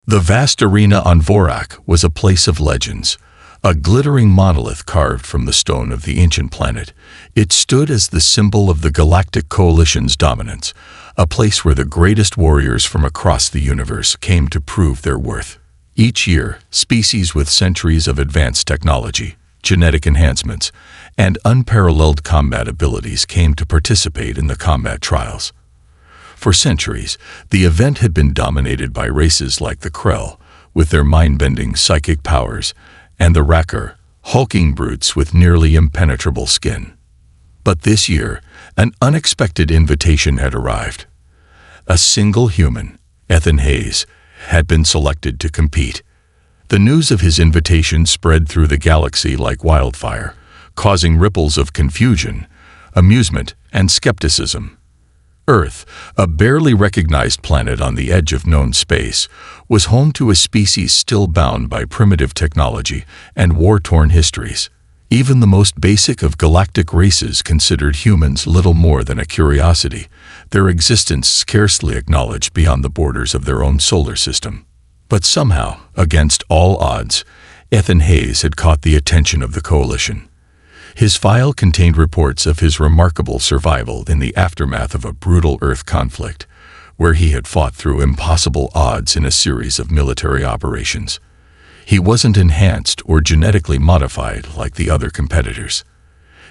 The vast arena on Vorak was a place of legends, a glittering monolith carved from the stone of the ancient planet. It stood as the symbol of the Galactic Coalition's dominance, a place where the greatest warriors from across the universe came to prove their worth. Each year, species with centuries of advanced technology, genetic enhancements, and unparalleled combat abilities came to participate in the combat trials. For centuries, the event had been dominated by races like the Krell, with their mind-bending psychic powers, and the Wracker, hulking brutes with nearly impenetrable skin. But this year, an unexpected invitation had arrived. A single human, Ethan Hayes, had been selected to compete. The news of his invitation spread through the galaxy like wildfire, causing ripples of confusion, amusement, and skepticism. Earth, a barely recognized planet on the edge of known space, was home to a species still bound by primitive technology and war-torn histories. Even the most basic of galactic races considered humans little more than a curiosity, their existence scarcely acknowledged beyond the borders of their own solar system. But somehow, against all odds, Ethan Hayes had caught the attention of the Coalition. His file contained reports of his remarkable survival in the aftermath of a brutal Earth conflict, where he had fought through impossible odds in a series of military operations. He wasn't enhanced or genetically modified like the other competitors.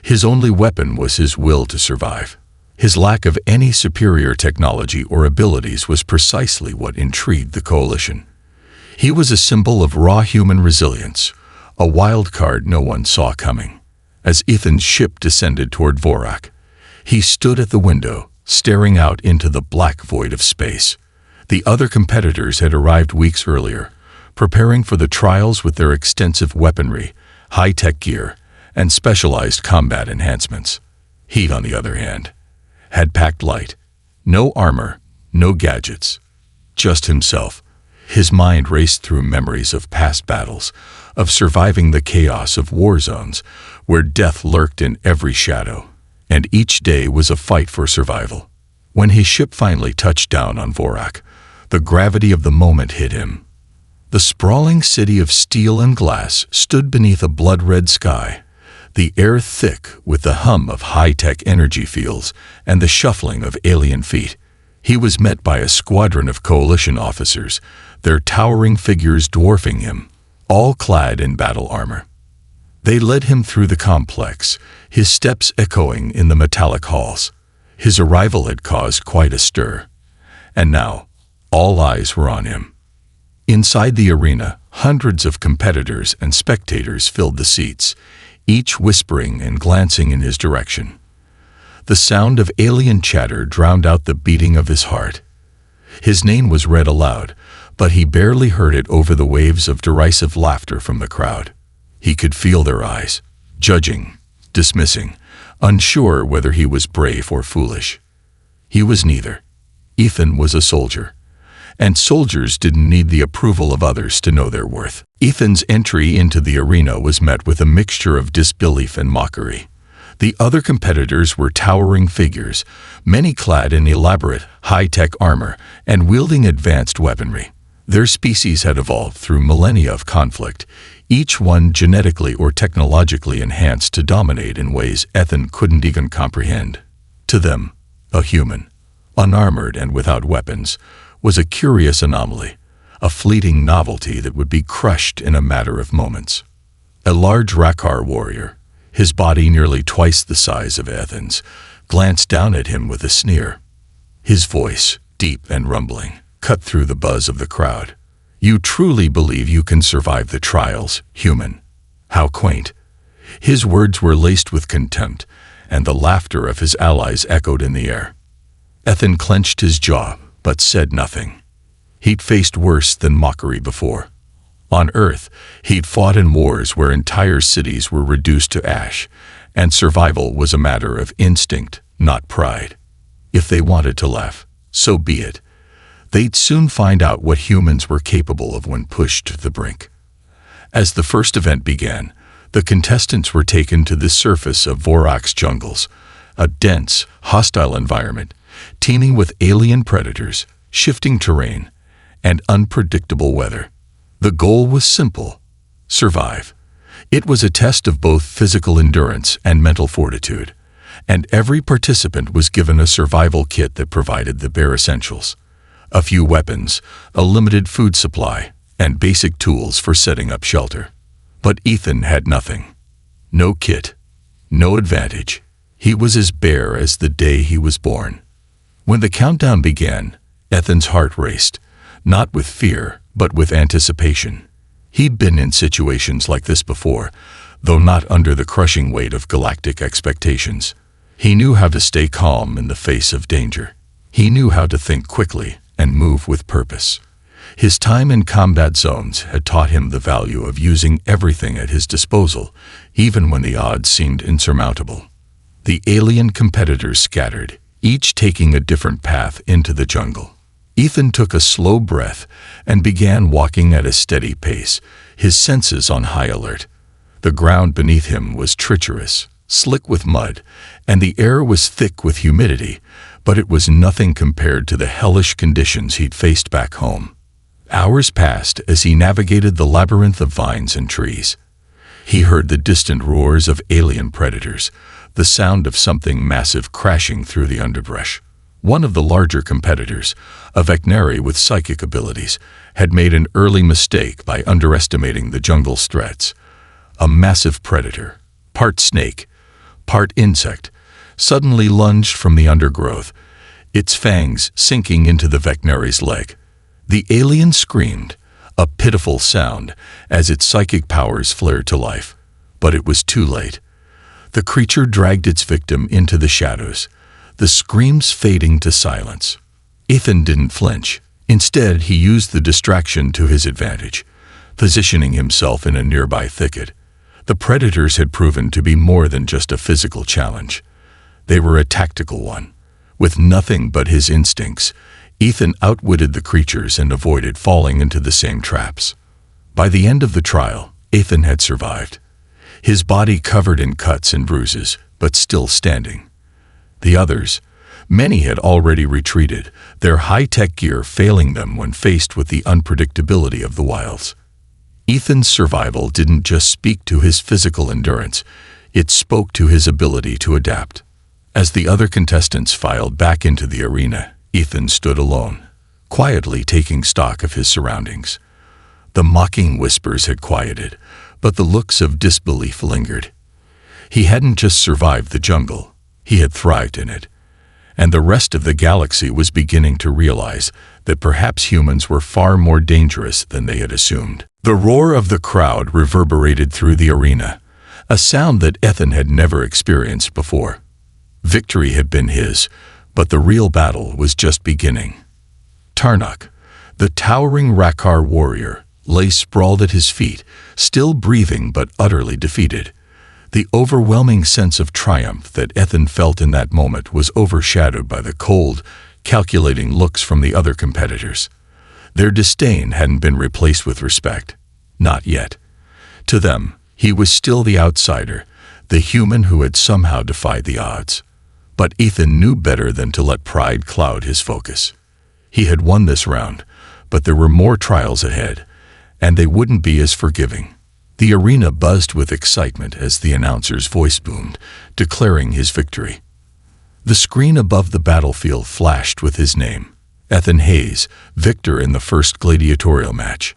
His only weapon was his will to survive. His lack of any superior technology or abilities was precisely what intrigued the Coalition. He was a symbol of raw human resilience, a wild card no one saw coming. As Ethan's ship descended toward Vorak, he stood at the window, staring out into the black void of space. The other competitors had arrived weeks earlier, preparing for the trials with their extensive weaponry, high-tech gear, and specialized combat enhancements. He, on the other hand, had packed light. No armor, no gadgets, just himself. His mind raced through memories of past battles, of surviving the chaos of war zones, where death lurked in every shadow, and each day was a fight for survival. When his ship finally touched down on Vorak, the gravity of the moment hit him. The sprawling city of steel and glass stood beneath a blood-red sky, the air thick with the hum of high-tech energy fields and the shuffling of alien feet. He was met by a squadron of Coalition officers, their towering figures dwarfing him, all clad in battle armor. They led him through the complex, his steps echoing in the metallic halls. His arrival had caused quite a stir, and now all eyes were on him. Inside the arena, hundreds of competitors and spectators filled the seats, each whispering and glancing in his direction. The sound of alien chatter drowned out the beating of his heart. His name was read aloud, but he barely heard it over the waves of derisive laughter from the crowd. He could feel their eyes, judging, dismissing, unsure whether he was brave or foolish. He was neither. Ethan was a soldier, and soldiers didn't need the approval of others to know their worth. Ethan's entry into the arena was met with a mixture of disbelief and mockery. The other competitors were towering figures, many clad in elaborate, high-tech armor and wielding advanced weaponry. Their species had evolved through millennia of conflict, each one genetically or technologically enhanced to dominate in ways Ethan couldn't even comprehend. To them, a human, unarmored and without weapons, was a curious anomaly, a fleeting novelty that would be crushed in a matter of moments. A large Wracker warrior, his body nearly twice the size of Ethan's, glanced down at him with a sneer. His voice, deep and rumbling, cut through the buzz of the crowd. "You truly believe you can survive the trials, human? How quaint." His words were laced with contempt, and the laughter of his allies echoed in the air. Ethan clenched his jaw, but said nothing. He'd faced worse than mockery before. On Earth, he'd fought in wars where entire cities were reduced to ash, and survival was a matter of instinct, not pride. If they wanted to laugh, so be it. They'd soon find out what humans were capable of when pushed to the brink. As the first event began, the contestants were taken to the surface of Vorak's jungles, a dense, hostile environment, teeming with alien predators, shifting terrain, and unpredictable weather. The goal was simple: survive. It was a test of both physical endurance and mental fortitude, and every participant was given a survival kit that provided the bare essentials: a few weapons, a limited food supply, and basic tools for setting up shelter. But Ethan had nothing. No kit, no advantage. He was as bare as the day he was born. When the countdown began, Ethan's heart raced, not with fear, but with anticipation. He'd been in situations like this before, though not under the crushing weight of galactic expectations. He knew how to stay calm in the face of danger. He knew how to think quickly and move with purpose. His time in combat zones had taught him the value of using everything at his disposal, even when the odds seemed insurmountable. The alien competitors scattered, each taking a different path into the jungle. Ethan took a slow breath and began walking at a steady pace, his senses on high alert. The ground beneath him was treacherous, slick with mud, and the air was thick with humidity, but it was nothing compared to the hellish conditions he'd faced back home. Hours passed as he navigated the labyrinth of vines and trees. He heard the distant roars of alien predators, the sound of something massive crashing through the underbrush. One of the larger competitors, a Vecnari with psychic abilities, had made an early mistake by underestimating the jungle's threats. A massive predator, part snake, part insect, suddenly lunged from the undergrowth, its fangs sinking into the Vecnari's leg. The alien screamed, a pitiful sound, as its psychic powers flared to life. But it was too late. The creature dragged its victim into the shadows, the screams fading to silence. Ethan didn't flinch. Instead, he used the distraction to his advantage, positioning himself in a nearby thicket. The predators had proven to be more than just a physical challenge. They were a tactical one. With nothing but his instincts, Ethan outwitted the creatures and avoided falling into the same traps. By the end of the trial, Ethan had survived. His body covered in cuts and bruises, but still standing. The others, many had already retreated, their high-tech gear failing them when faced with the unpredictability of the wilds. Ethan's survival didn't just speak to his physical endurance, it spoke to his ability to adapt. As the other contestants filed back into the arena, Ethan stood alone, quietly taking stock of his surroundings. The mocking whispers had quieted, but the looks of disbelief lingered. He hadn't just survived the jungle, he had thrived in it. And the rest of the galaxy was beginning to realize that perhaps humans were far more dangerous than they had assumed. The roar of the crowd reverberated through the arena, a sound that Ethan had never experienced before. Victory had been his, but the real battle was just beginning. Tarnok, the towering Rakkar warrior, lay sprawled at his feet, still breathing but utterly defeated. The overwhelming sense of triumph that Ethan felt in that moment was overshadowed by the cold, calculating looks from the other competitors. Their disdain hadn't been replaced with respect. Not yet. To them, he was still the outsider, the human who had somehow defied the odds. But Ethan knew better than to let pride cloud his focus. He had won this round, but there were more trials ahead, and they wouldn't be as forgiving. The arena buzzed with excitement as the announcer's voice boomed, declaring his victory. The screen above the battlefield flashed with his name, Ethan Hayes, victor in the first gladiatorial match.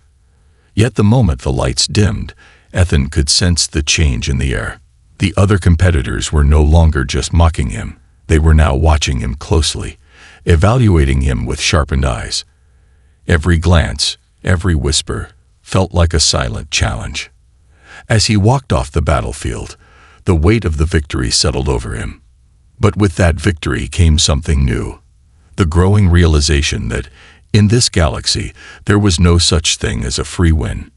Yet the moment the lights dimmed, Ethan could sense the change in the air. The other competitors were no longer just mocking him. They were now watching him closely, evaluating him with sharpened eyes. Every glance, every whisper, felt like a silent challenge. As he walked off the battlefield, the weight of the victory settled over him. But with that victory came something new, the growing realization that, in this galaxy, there was no such thing as a free win.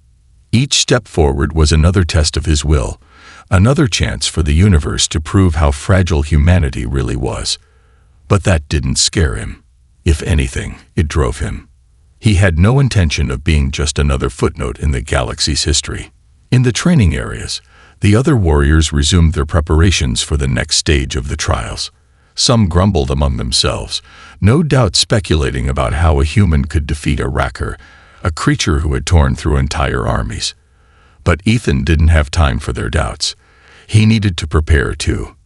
Each step forward was another test of his will, another chance for the universe to prove how fragile humanity really was. But that didn't scare him. If anything, it drove him. He had no intention of being just another footnote in the galaxy's history. In the training areas, the other warriors resumed their preparations for the next stage of the trials. Some grumbled among themselves, no doubt speculating about how a human could defeat a Wrecker, a creature who had torn through entire armies. But Ethan didn't have time for their doubts. He needed to prepare too.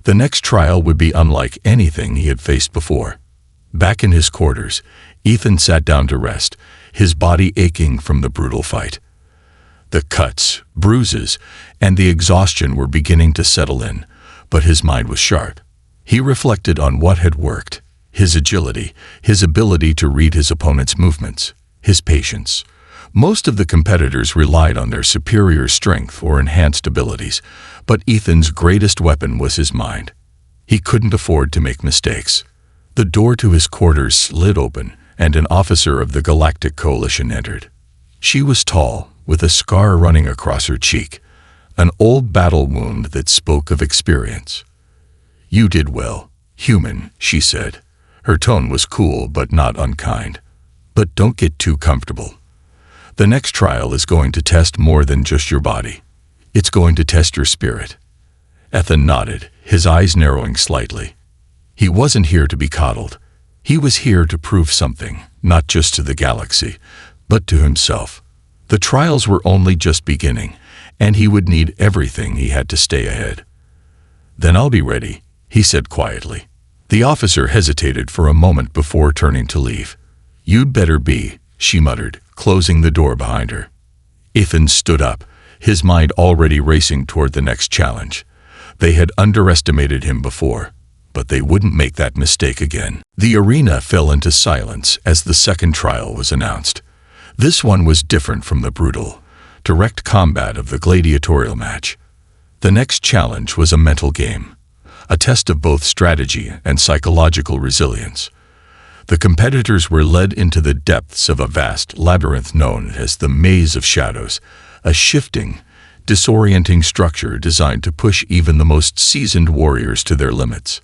The next trial would be unlike anything he had faced before. Back in his quarters, Ethan sat down to rest, his body aching from the brutal fight. The cuts, bruises, and the exhaustion were beginning to settle in, but his mind was sharp. He reflected on what had worked: his agility, his ability to read his opponent's movements, his patience. Most of the competitors relied on their superior strength or enhanced abilities, but Ethan's greatest weapon was his mind. He couldn't afford to make mistakes. The door to his quarters slid open, and an officer of the Galactic Coalition entered. She was tall, with a scar running across her cheek, an old battle wound that spoke of experience. "You did well, human," she said. Her tone was cool but not unkind. "But don't get too comfortable. The next trial is going to test more than just your body. It's going to test your spirit." Ethan nodded, his eyes narrowing slightly. He wasn't here to be coddled. He was here to prove something, not just to the galaxy, but to himself. The trials were only just beginning, and he would need everything he had to stay ahead. "Then I'll be ready," he said quietly. The officer hesitated for a moment before turning to leave. "You'd better be," she muttered, closing the door behind her. Ethan stood up, his mind already racing toward the next challenge. They had underestimated him before, but they wouldn't make that mistake again. The arena fell into silence as the second trial was announced. This one was different from the brutal, direct combat of the gladiatorial match. The next challenge was a mental game, a test of both strategy and psychological resilience. The competitors were led into the depths of a vast labyrinth known as the Maze of Shadows, a shifting, disorienting structure designed to push even the most seasoned warriors to their limits.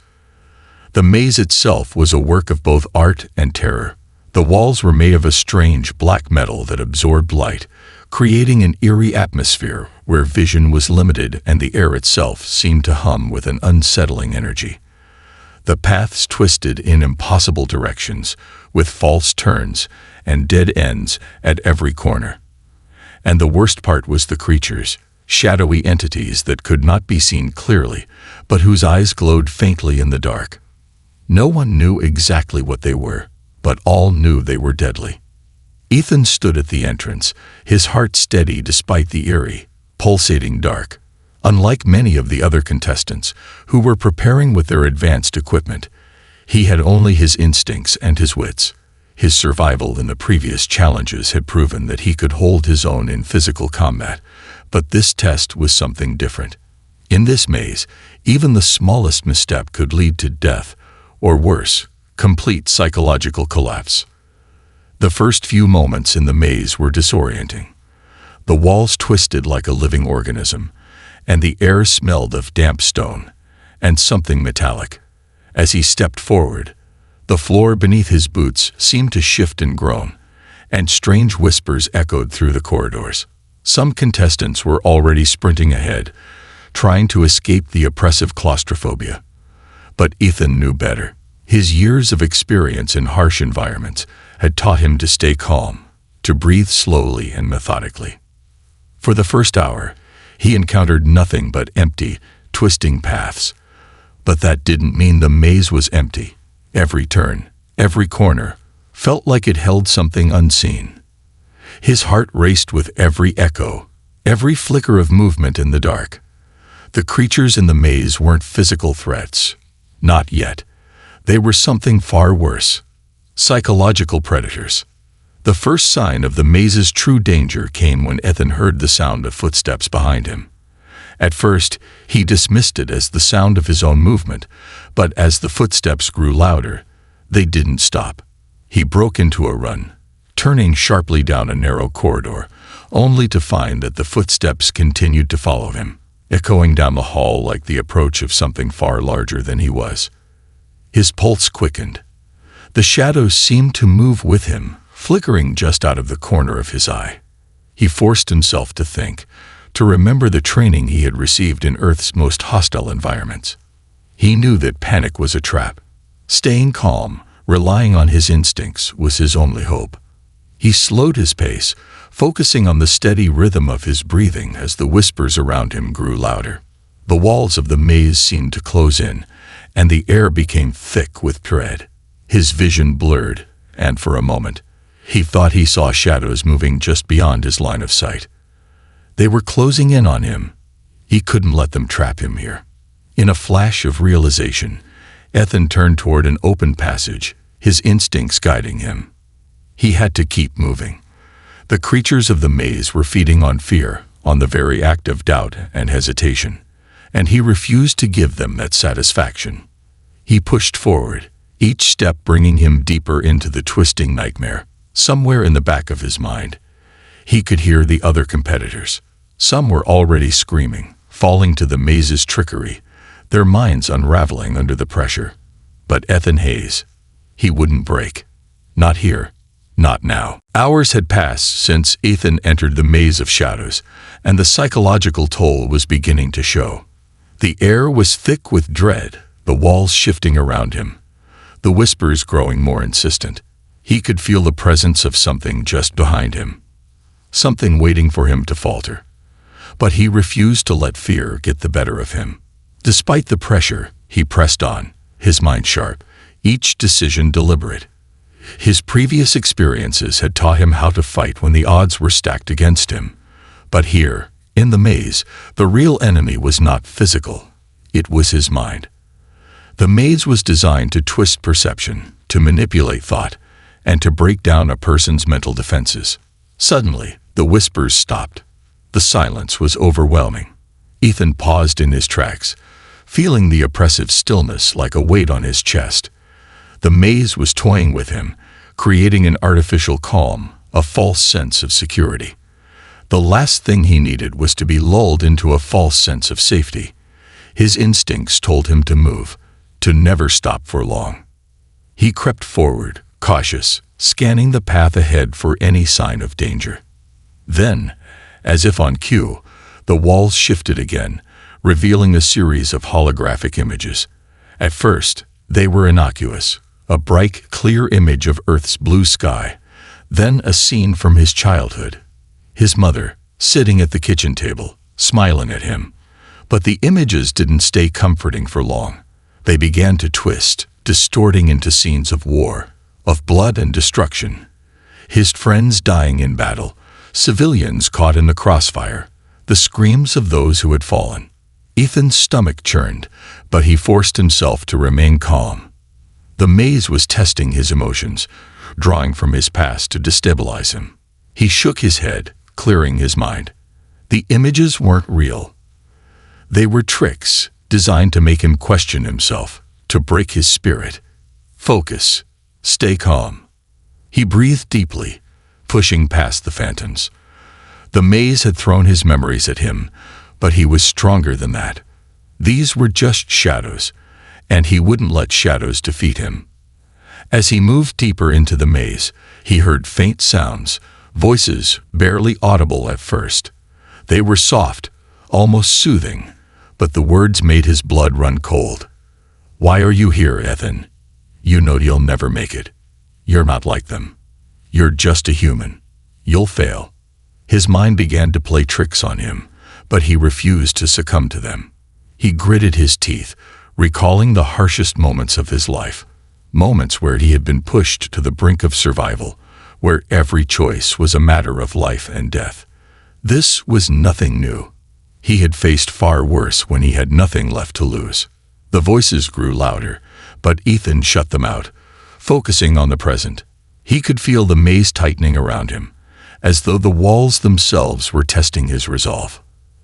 The maze itself was a work of both art and terror. The walls were made of a strange black metal that absorbed light, creating an eerie atmosphere where vision was limited and the air itself seemed to hum with an unsettling energy. The paths twisted in impossible directions, with false turns and dead ends at every corner. And the worst part was the creatures, shadowy entities that could not be seen clearly, but whose eyes glowed faintly in the dark. No one knew exactly what they were, but all knew they were deadly. Ethan stood at the entrance, his heart steady despite the eerie, pulsating dark. Unlike many of the other contestants, who were preparing with their advanced equipment, he had only his instincts and his wits. His survival in the previous challenges had proven that he could hold his own in physical combat, but this test was something different. In this maze, even the smallest misstep could lead to death, or worse, complete psychological collapse. The first few moments in the maze were disorienting. The walls twisted like a living organism, and the air smelled of damp stone and something metallic. As he stepped forward, the floor beneath his boots seemed to shift and groan, and strange whispers echoed through the corridors. Some contestants were already sprinting ahead, trying to escape the oppressive claustrophobia. But Ethan knew better. His years of experience in harsh environments had taught him to stay calm, to breathe slowly and methodically. For the first hour, he encountered nothing but empty, twisting paths. But that didn't mean the maze was empty. Every turn, every corner, felt like it held something unseen. His heart raced with every echo, every flicker of movement in the dark. The creatures in the maze weren't physical threats. Not yet. They were something far worse. Psychological predators. The first sign of the maze's true danger came when Ethan heard the sound of footsteps behind him. At first, he dismissed it as the sound of his own movement, but as the footsteps grew louder, they didn't stop. He broke into a run, turning sharply down a narrow corridor, only to find that the footsteps continued to follow him, echoing down the hall like the approach of something far larger than he was. His pulse quickened. The shadows seemed to move with him, flickering just out of the corner of his eye. He forced himself to think, to remember the training he had received in Earth's most hostile environments. He knew that panic was a trap. Staying calm, relying on his instincts, was his only hope. He slowed his pace, focusing on the steady rhythm of his breathing as the whispers around him grew louder. The walls of the maze seemed to close in, and the air became thick with dread. His vision blurred, and for a moment, he thought he saw shadows moving just beyond his line of sight. They were closing in on him. He couldn't let them trap him here. In a flash of realization, Ethan turned toward an open passage, his instincts guiding him. He had to keep moving. The creatures of the maze were feeding on fear, on the very act of doubt and hesitation, and he refused to give them that satisfaction. He pushed forward, each step bringing him deeper into the twisting nightmare. Somewhere in the back of his mind, he could hear the other competitors. Some were already screaming, falling to the maze's trickery, their minds unraveling under the pressure. But Ethan Hayes, he wouldn't break. Not here. Not now. Hours had passed since Ethan entered the maze of shadows, and the psychological toll was beginning to show. The air was thick with dread, the walls shifting around him, the whispers growing more insistent. He could feel the presence of something just behind him, something waiting for him to falter. But he refused to let fear get the better of him. Despite the pressure, he pressed on, his mind sharp, each decision deliberate. His previous experiences had taught him how to fight when the odds were stacked against him. But here, in the maze, the real enemy was not physical. It was his mind. The maze was designed to twist perception, to manipulate thought, and to break down a person's mental defenses. Suddenly, the whispers stopped. The silence was overwhelming. Ethan paused in his tracks, feeling the oppressive stillness like a weight on his chest. The maze was toying with him, creating an artificial calm, a false sense of security. The last thing he needed was to be lulled into a false sense of safety. His instincts told him to move, to never stop for long. He crept forward, cautious, scanning the path ahead for any sign of danger. Then, as if on cue, the walls shifted again, revealing a series of holographic images. At first, they were innocuous, a bright, clear image of Earth's blue sky, then a scene from his childhood. His mother, sitting at the kitchen table, smiling at him. But the images didn't stay comforting for long. They began to twist, distorting into scenes of war, of blood and destruction. His friends dying in battle, civilians caught in the crossfire, the screams of those who had fallen. Ethan's stomach churned, but he forced himself to remain calm. The maze was testing his emotions, drawing from his past to destabilize him. He shook his head, clearing his mind. The images weren't real. They were tricks, designed to make him question himself, to break his spirit. Focus. Stay calm. He breathed deeply, pushing past the phantoms. The maze had thrown his memories at him, but he was stronger than that. These were just shadows, and he wouldn't let shadows defeat him. As he moved deeper into the maze, he heard faint sounds, voices barely audible at first. They were soft, almost soothing, but the words made his blood run cold. "Why are you here, Ethan? You know you'll never make it. You're not like them. You're just a human. You'll fail." His mind began to play tricks on him, but he refused to succumb to them. He gritted his teeth, recalling the harshest moments of his life, moments where he had been pushed to the brink of survival, where every choice was a matter of life and death. This was nothing new. He had faced far worse when he had nothing left to lose. The voices grew louder, but Ethan shut them out, focusing on the present. He could feel the maze tightening around him, as though the walls themselves were testing his resolve.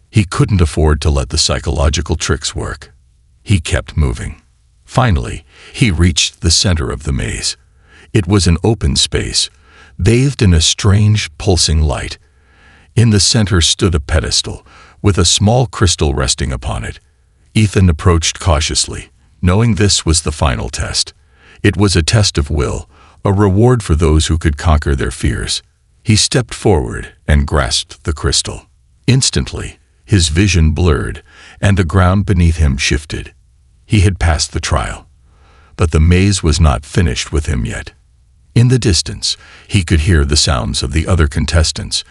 He couldn't afford to let the psychological tricks work. He kept moving. Finally, he reached the center of the maze. It was an open space, bathed in a strange, pulsing light. In the center stood a pedestal, with a small crystal resting upon it. Ethan approached cautiously, knowing this was the final test. It was a test of will, a reward for those who could conquer their fears. He stepped forward and grasped the crystal. Instantly, his vision blurred, and the ground beneath him shifted. He had passed the trial, but the maze was not finished with him yet. In the distance, he could hear the sounds of the other contestants,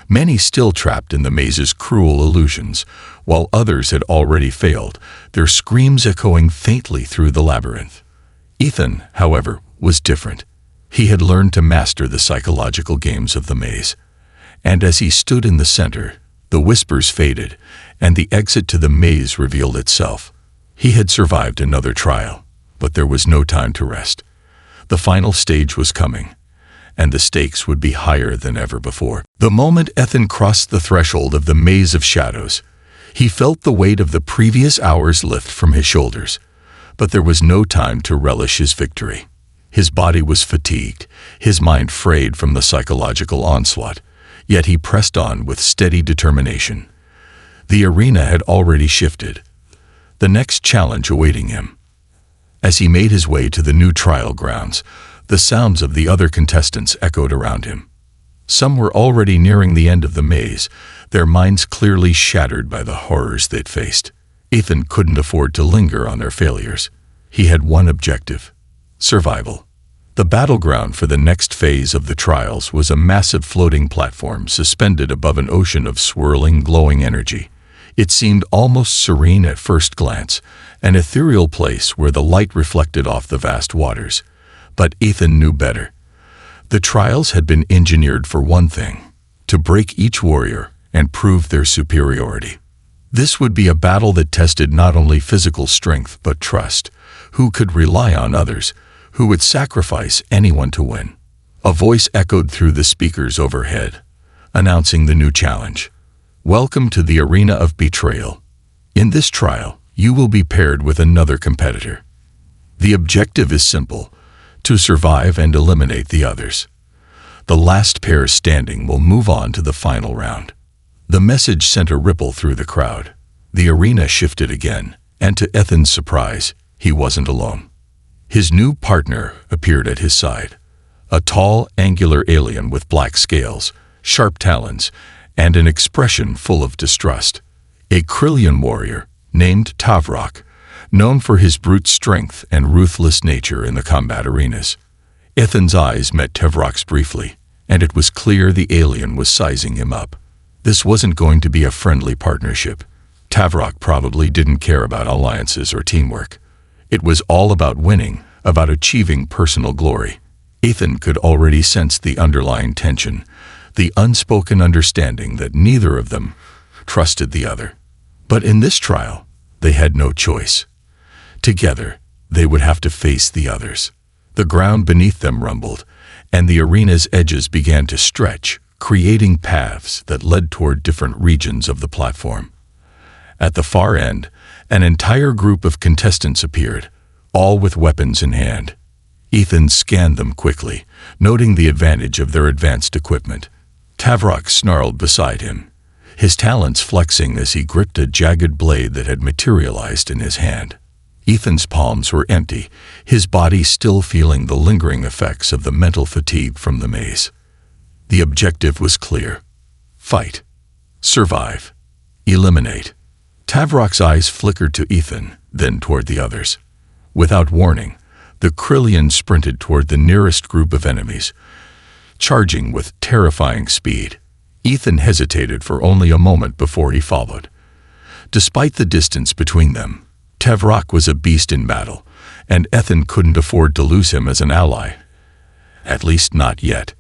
many still trapped in the maze's cruel illusions, while others had already failed, their screams echoing faintly through the labyrinth. Ethan, however, was different. He had learned to master the psychological games of the maze, and as he stood in the center, the whispers faded, and the exit to the maze revealed itself. He had survived another trial, but there was no time to rest. The final stage was coming, and the stakes would be higher than ever before. The moment Ethan crossed the threshold of the maze of shadows, he felt the weight of the previous hours lift from his shoulders, but there was no time to relish his victory. His body was fatigued, his mind frayed from the psychological onslaught, yet he pressed on with steady determination. The arena had already shifted, the next challenge awaiting him. As he made his way to the new trial grounds, the sounds of the other contestants echoed around him. Some were already nearing the end of the maze, their minds clearly shattered by the horrors they'd faced. Ethan couldn't afford to linger on their failures. He had one objective: survival. The battleground for the next phase of the trials was a massive floating platform suspended above an ocean of swirling, glowing energy. It seemed almost serene at first glance, an ethereal place where the light reflected off the vast waters. But Ethan knew better. The trials had been engineered for one thing: to break each warrior and prove their superiority. This would be a battle that tested not only physical strength but trust. Who could rely on others? Who would sacrifice anyone to win? A voice echoed through the speakers overhead, announcing the new challenge. Welcome to the arena of betrayal. In this trial, you will be paired with another competitor. The objective is simple: to survive and eliminate the others. The last pair standing will move on to the final round. The message sent a ripple through the crowd. The arena shifted again, and to Ethan's surprise, he wasn't alone. His new partner appeared at his side, a tall, angular alien with black scales, sharp talons, and an expression full of distrust. A Krillian warrior named Tavrok, known for his brute strength and ruthless nature in the combat arenas. Ethan's eyes met Tavrok's briefly, and it was clear the alien was sizing him up. This wasn't going to be a friendly partnership. Tavrok probably didn't care about alliances or teamwork. It was all about winning, about achieving personal glory. Ethan could already sense the underlying tension, the unspoken understanding that neither of them trusted the other. But in this trial, they had no choice. Together, they would have to face the others. The ground beneath them rumbled, and the arena's edges began to stretch, creating paths that led toward different regions of the platform. At the far end, an entire group of contestants appeared, all with weapons in hand. Ethan scanned them quickly, noting the advantage of their advanced equipment. Tavrok snarled beside him, his talons flexing as he gripped a jagged blade that had materialized in his hand. Ethan's palms were empty, his body still feeling the lingering effects of the mental fatigue from the maze. The objective was clear: fight, survive, eliminate. Tavrok's eyes flickered to Ethan, then toward the others. Without warning, the Krillian sprinted toward the nearest group of enemies, charging with terrifying speed. Ethan hesitated for only a moment before he followed. Despite the distance between them, Tavrok was a beast in battle, and Ethan couldn't afford to lose him as an ally. At least not yet.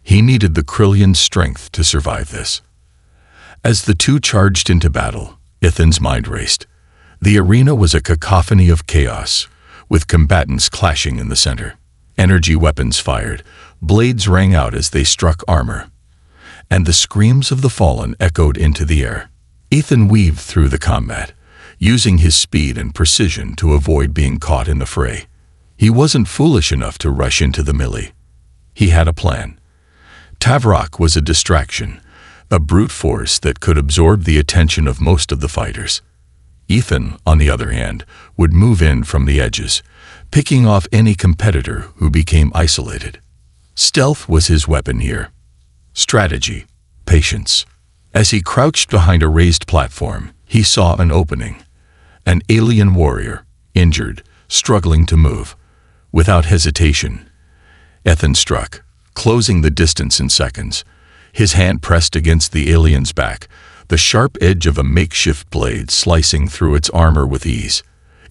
He needed the Krillian's strength to survive this. As the two charged into battle, Ethan's mind raced. The arena was a cacophony of chaos, with combatants clashing in the center. Energy weapons fired, blades rang out as they struck armor, and the screams of the fallen echoed into the air. Ethan weaved through the combat, using his speed and precision to avoid being caught in the fray. He wasn't foolish enough to rush into the melee. He had a plan. Tavrok was a distraction, a brute force that could absorb the attention of most of the fighters. Ethan, on the other hand, would move in from the edges, picking off any competitor who became isolated. Stealth was his weapon here. Strategy, patience. As he crouched behind a raised platform, he saw an opening. An alien warrior, injured, struggling to move. Without hesitation, Ethan struck, closing the distance in seconds. His hand pressed against the alien's back, the sharp edge of a makeshift blade slicing through its armor with ease.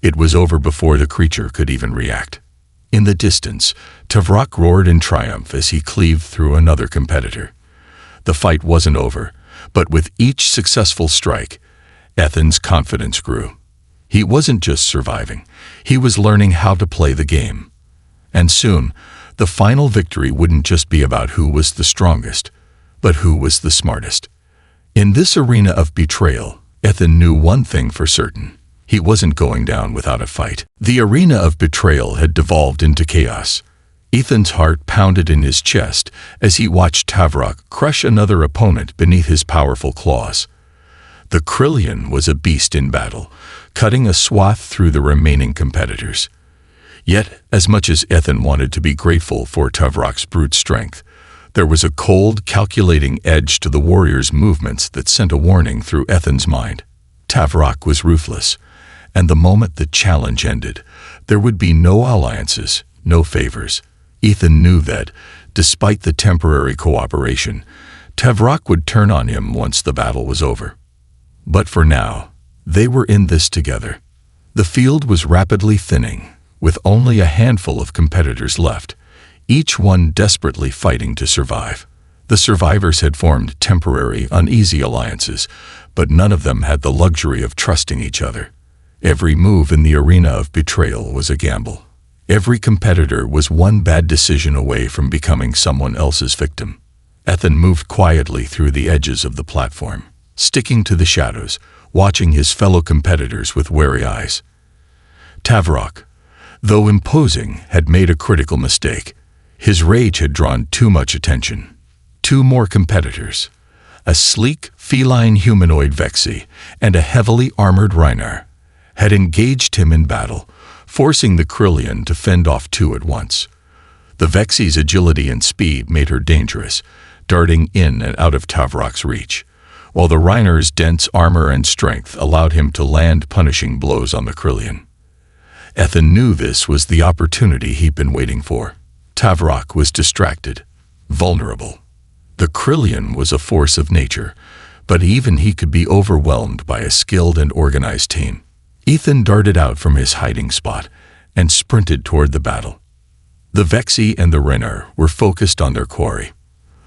It was over before the creature could even react. In the distance, Tavrak roared in triumph as he cleaved through another competitor. The fight wasn't over, but with each successful strike, Ethan's confidence grew. He wasn't just surviving, he was learning how to play the game. And soon, the final victory wouldn't just be about who was the strongest, but who was the smartest. In this arena of betrayal, Ethan knew one thing for certain. He wasn't going down without a fight. The arena of betrayal had devolved into chaos. Ethan's heart pounded in his chest as he watched Tavrak crush another opponent beneath his powerful claws. The Krillian was a beast in battle, cutting a swath through the remaining competitors. Yet, as much as Ethan wanted to be grateful for Tavrak's brute strength, there was a cold, calculating edge to the warrior's movements that sent a warning through Ethan's mind. Tavrak was ruthless, and the moment the challenge ended, there would be no alliances, no favors. Ethan knew that, despite the temporary cooperation, Tavrak would turn on him once the battle was over. But for now, they were in this together. The field was rapidly thinning, with only a handful of competitors left, each one desperately fighting to survive. The survivors had formed temporary, uneasy alliances, but none of them had the luxury of trusting each other. Every move in the arena of betrayal was a gamble. Every competitor was one bad decision away from becoming someone else's victim. Ethan moved quietly through the edges of the platform, sticking to the shadows, watching his fellow competitors with wary eyes. Tavrak, though imposing, had made a critical mistake. His rage had drawn too much attention. Two more competitors, a sleek, feline humanoid Vexi and a heavily armored Reinar, had engaged him in battle, forcing the Krillian to fend off two at once. The Vexi's agility and speed made her dangerous, darting in and out of Tavrak's reach, while the Reinar's dense armor and strength allowed him to land punishing blows on the Krillian. Ethan knew this was the opportunity he'd been waiting for. Tavrak was distracted, vulnerable. The Krillian was a force of nature, but even he could be overwhelmed by a skilled and organized team. Ethan darted out from his hiding spot and sprinted toward the battle. The Vexi and the Reinar were focused on their quarry.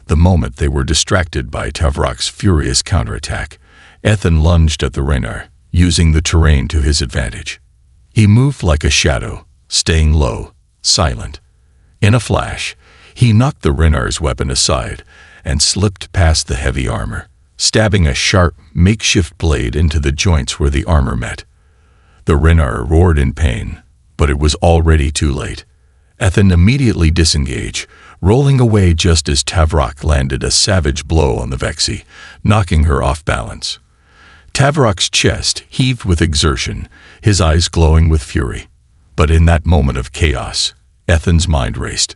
The moment they were distracted by Tavrak's furious counterattack, Ethan lunged at the Reinar, using the terrain to his advantage. He moved like a shadow, staying low, silent. In a flash, he knocked the Reinar's weapon aside and slipped past the heavy armor, stabbing a sharp, makeshift blade into the joints where the armor met. The Reinar roared in pain, but it was already too late. Ethan immediately disengaged, rolling away just as Tavrak landed a savage blow on the Vexi, knocking her off balance. Tavrak's chest heaved with exertion, his eyes glowing with fury. But in that moment of chaos, Ethan's mind raced.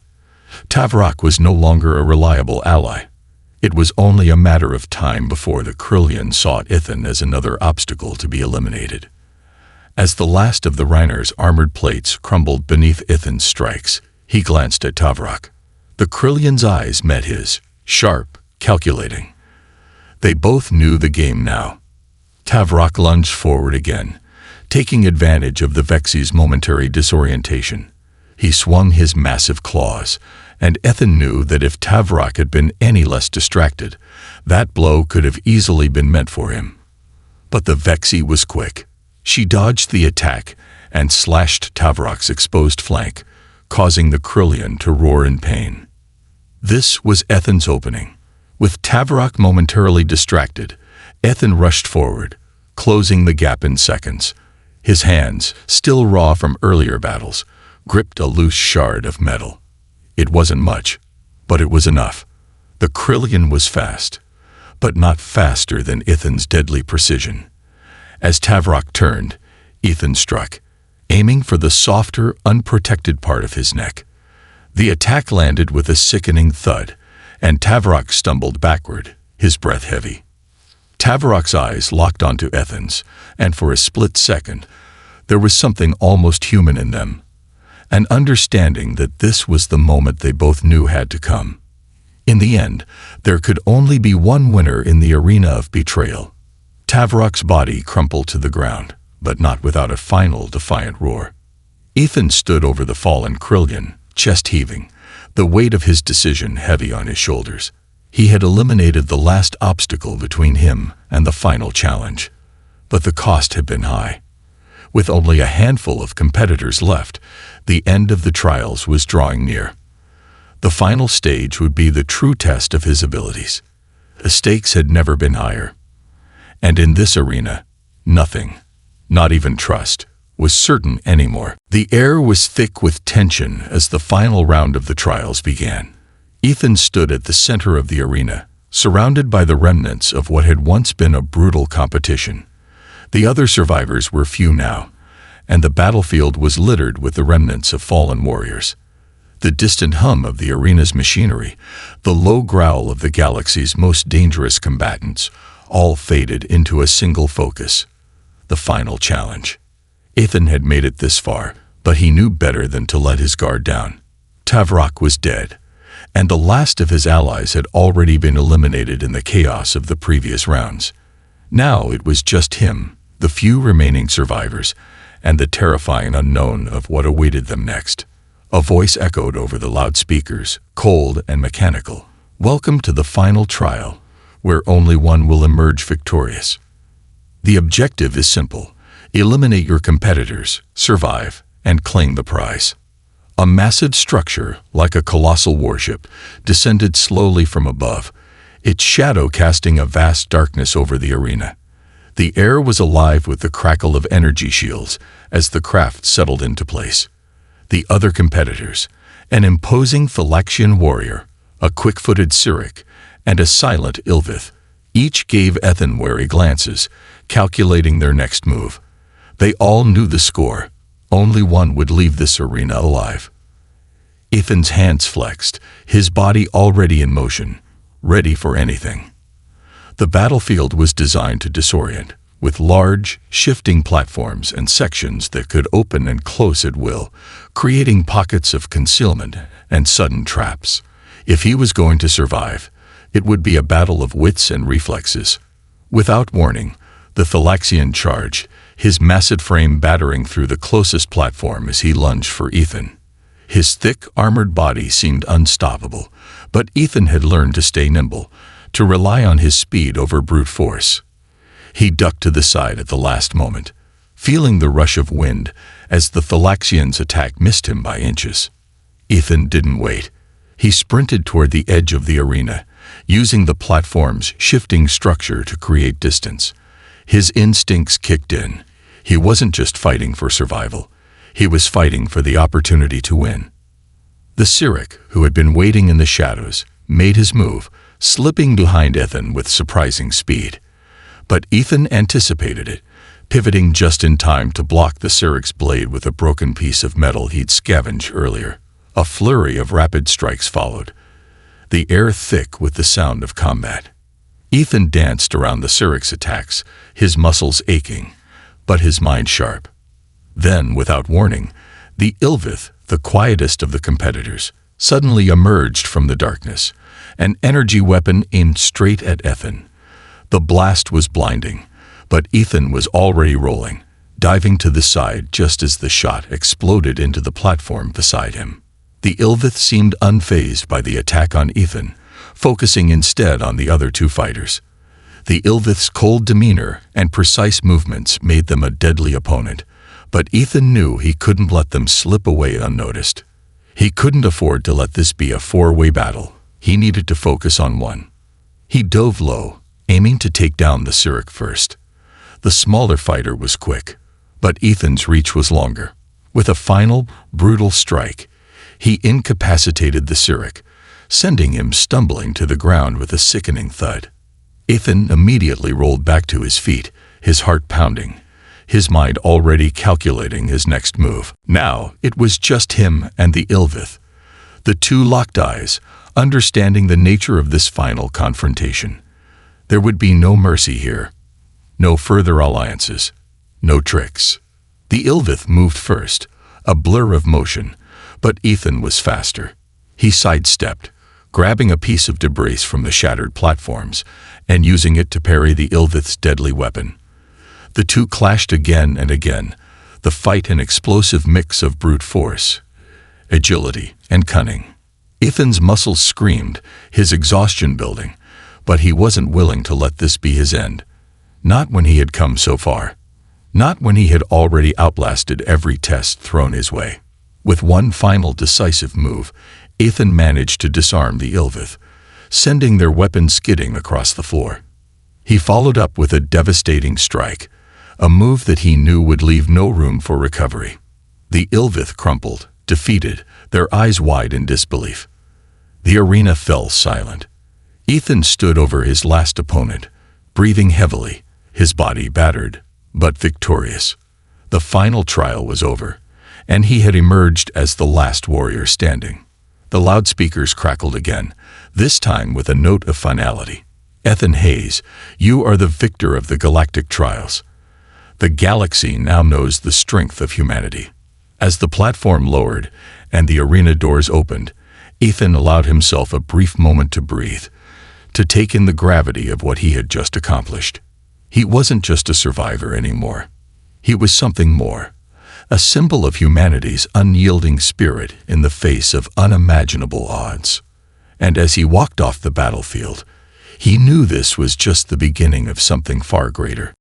Tavrak was no longer a reliable ally. It was only a matter of time before the Krillian saw Ethan as another obstacle to be eliminated. As the last of the Reinar's armored plates crumbled beneath Ethan's strikes, he glanced at Tavrak. The Krillian's eyes met his, sharp, calculating. They both knew the game now. Tavrak lunged forward again, taking advantage of the Vexi's momentary disorientation. He swung his massive claws, and Ethan knew that if Tavrak had been any less distracted, that blow could have easily been meant for him. But the Vexi was quick. She dodged the attack and slashed Tavrak's exposed flank, causing the Krillian to roar in pain. This was Ethan's opening. With Tavrak momentarily distracted, Ethan rushed forward, closing the gap in seconds. His hands, still raw from earlier battles, gripped a loose shard of metal. It wasn't much, but it was enough. The Krillian was fast, but not faster than Ethan's deadly precision. As Tavrak turned, Ethan struck, aiming for the softer, unprotected part of his neck. The attack landed with a sickening thud, and Tavrak stumbled backward, his breath heavy. Tavrak's eyes locked onto Ethan's, and for a split second, There was something almost human in them, an understanding that this was the moment they both knew had to come. In the end, there could only be one winner in the arena of betrayal. Tavrock's body crumpled to the ground, but not without a final defiant roar. Ethan stood over the fallen Krillian, chest heaving, the weight of his decision heavy on his shoulders. He had eliminated the last obstacle between him and the final challenge, but the cost had been high. With only a handful of competitors left, the end of the trials was drawing near. The final stage would be the true test of his abilities. The stakes had never been higher. And in this arena, nothing, not even trust, was certain anymore. The air was thick with tension as the final round of the trials began. Ethan stood at the center of the arena, surrounded by the remnants of what had once been a brutal competition. The other survivors were few now, and the battlefield was littered with the remnants of fallen warriors. The distant hum of the arena's machinery, the low growl of the galaxy's most dangerous combatants, all faded into a single focus: the final challenge. Ethan had made it this far, but he knew better than to let his guard down. Tavrock was dead, and the last of his allies had already been eliminated in the chaos of the previous rounds. Now it was just him, the few remaining survivors, and the terrifying unknown of what awaited them next. A voice echoed over the loudspeakers, cold and mechanical. "Welcome to the final trial, where only one will emerge victorious. The objective is simple: eliminate your competitors, survive, and claim the prize." A massive structure, like a colossal warship, descended slowly from above, its shadow casting a vast darkness over the arena. The air was alive with the crackle of energy shields as the craft settled into place. The other competitors, an imposing Thalaxian warrior, a quick-footed Cyric, and a silent Ilvith, each gave Ethan wary glances, calculating their next move. They all knew the score. Only one would leave this arena alive. Ethan's hands flexed, his body already in motion, ready for anything. The battlefield was designed to disorient, with large, shifting platforms and sections that could open and close at will, creating pockets of concealment and sudden traps. If he was going to survive, it would be a battle of wits and reflexes. Without warning, the Thalaxian charged, his massive frame battering through the closest platform as he lunged for Ethan. His thick, armored body seemed unstoppable, but Ethan had learned to stay nimble, to rely on his speed over brute force. He ducked to the side at the last moment, feeling the rush of wind as the Thalaxian's attack missed him by inches. Ethan didn't wait. He sprinted toward the edge of the arena, using the platform's shifting structure to create distance. His instincts kicked in. He wasn't just fighting for survival. He was fighting for the opportunity to win. The Cyric, who had been waiting in the shadows, made his move, slipping behind Ethan with surprising speed. But Ethan anticipated it, pivoting just in time to block the Cyric's blade with a broken piece of metal he'd scavenged earlier. A flurry of rapid strikes followed, the air thick with the sound of combat. Ethan danced around the Cyric's attacks, his muscles aching, but his mind sharp. Then, without warning, the Ilvith, the quietest of the competitors, suddenly emerged from the darkness, an energy weapon aimed straight at Ethan. The blast was blinding, but Ethan was already rolling, diving to the side just as the shot exploded into the platform beside him. The Ilvith seemed unfazed by the attack on Ethan, focusing instead on the other two fighters. The Ilvith's cold demeanor and precise movements made them a deadly opponent, but Ethan knew he couldn't let them slip away unnoticed. He couldn't afford to let this be a four-way battle. He needed to focus on one. He dove low, aiming to take down the Cyric first. The smaller fighter was quick, but Ethan's reach was longer. With a final, brutal strike, he incapacitated the Cyric, sending him stumbling to the ground with a sickening thud. Ethan immediately rolled back to his feet, his heart pounding, his mind already calculating his next move. Now it was just him and the Ilvith. The two locked eyes, understanding the nature of this final confrontation. There would be no mercy here, no further alliances, no tricks. The Ilvith moved first, a blur of motion, but Ethan was faster. He sidestepped, grabbing a piece of debris from the shattered platforms and using it to parry the Ilvith's deadly weapon. The two clashed again and again, the fight an explosive mix of brute force, agility, and cunning. Ethan's muscles screamed, his exhaustion building, but he wasn't willing to let this be his end. Not when he had come so far. Not when he had already outlasted every test thrown his way. With one final decisive move, Ethan managed to disarm the Ilvith, sending their weapon skidding across the floor. He followed up with a devastating strike, a move that he knew would leave no room for recovery. The Ilvith crumpled, defeated, their eyes wide in disbelief. The arena fell silent. Ethan stood over his last opponent, breathing heavily, his body battered, but victorious. The final trial was over, and he had emerged as the last warrior standing. The loudspeakers crackled again, this time with a note of finality. Ethan Hayes, you are the victor of the galactic trials. The galaxy now knows the strength of humanity. As the platform lowered and the arena doors opened, Ethan allowed himself a brief moment to breathe, to take in the gravity of what he had just accomplished. He wasn't just a survivor anymore. He was something more, a symbol of humanity's unyielding spirit in the face of unimaginable odds. And as he walked off the battlefield, he knew this was just the beginning of something far greater.